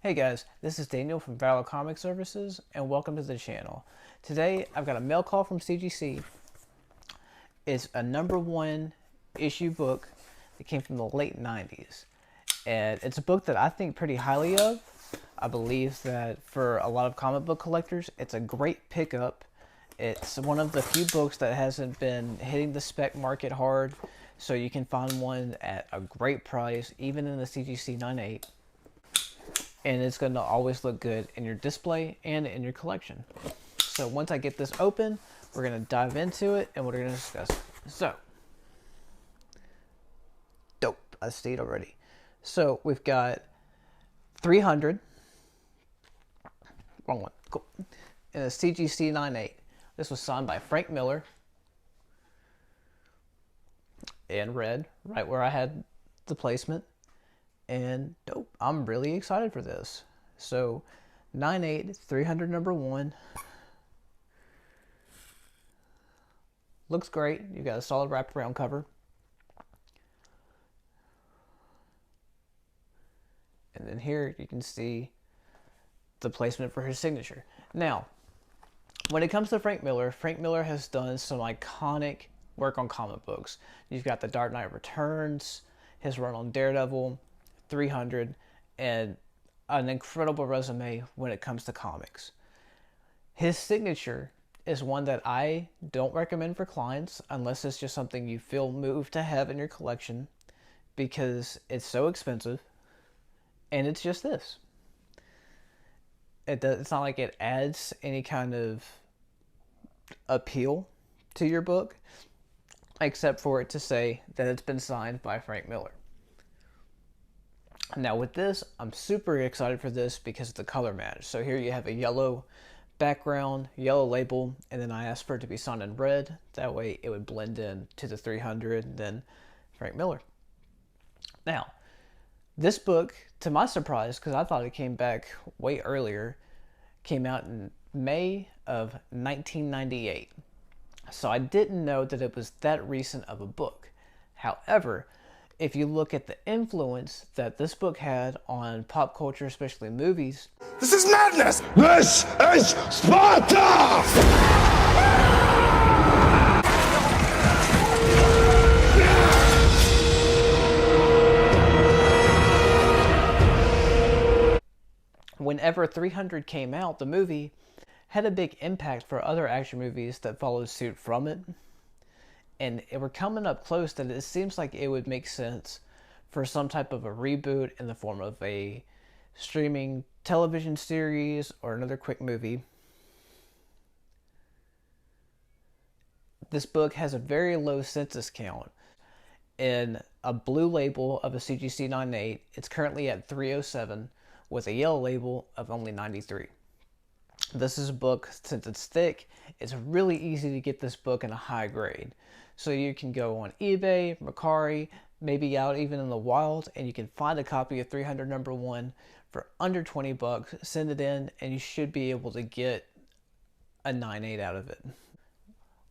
Hey guys, this is Daniel from Valor Comic Services, and welcome to the channel. Today, I've got a mail call from CGC. It's a #1 issue book that came from the late 90s. And it's a book that I think pretty highly of. I believe that for a lot of comic book collectors, it's a great pickup. It's one of the few books that hasn't been hitting the spec market hard, so you can find one at a great price, even in the CGC 9.8. And it's going to always look good in your display and in your collection. So once I get this open, we're going to dive into it and we're going to discuss it. So, dope. I see it already. So we've got 300. Wrong one. Cool. And a CGC 9.8. This was signed by Frank Miller. In red, right where I had the placement. And dope, I'm really excited for this. So 9.8, 300 #1. Looks great. You got a solid wraparound cover. And then here you can see the placement for his signature. Now, when it comes to Frank Miller has done some iconic work on comic books. You've got The Dark Knight Returns, his run on Daredevil, 300, and an incredible resume when it comes to comics. His signature is one that I don't recommend for clients unless it's just something you feel moved to have in your collection, because it's so expensive and it's just this. It's not like it adds any kind of appeal to your book except for it to say that it's been signed by Frank Miller. Now with this, I'm super excited for this because of the color match. So here you have a yellow background, yellow label, and then I asked for it to be signed in red. That way it would blend in to the 300 and then Frank Miller. Now, this book, to my surprise, because I thought it came back way earlier, came out in May of 1998. So I didn't know that it was that recent of a book. However, if you look at the influence that this book had on pop culture, especially movies. This is madness! This is Sparta! Whenever 300 came out, the movie had a big impact for other action movies that followed suit from it. And we're coming up close that it seems like it would make sense for some type of a reboot in the form of a streaming television series or another quick movie. This book has a very low census count. In a blue label of a CGC 9.8, it's currently at 307 with a yellow label of only 93. This is a book, since it's thick, it's really easy to get this book in a high grade. So you can go on eBay, Mercari, maybe out even in the wild, and you can find a copy of 300 #1 for under 20 bucks, send it in, and you should be able to get a 9.8 out of it.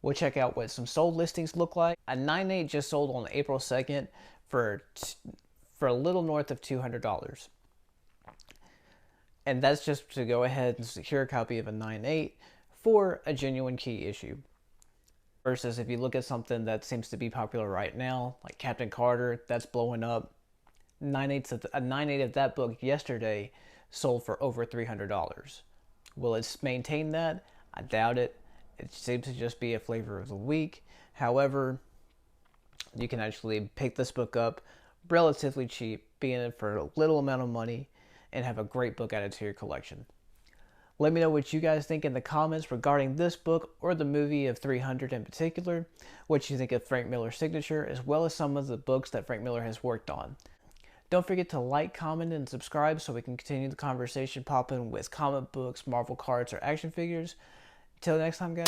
We'll check out what some sold listings look like. A 9.8 just sold on April 2nd for a little north of $200. And that's just to go ahead and secure a copy of a 9.8 for a genuine key issue. Versus if you look at something that seems to be popular right now, like Captain Carter, that's blowing up. A 9.8 of that book yesterday sold for over $300. Will it maintain that? I doubt it. It seems to just be a flavor of the week. However, you can actually pick this book up relatively cheap, be in it for a little amount of money, and have a great book added to your collection. Let me know what you guys think in the comments regarding this book or the movie of 300 in particular, what you think of Frank Miller's signature, as well as some of the books that Frank Miller has worked on. Don't forget to like, comment, and subscribe so we can continue the conversation popping with comic books, Marvel cards, or action figures. Until next time, guys.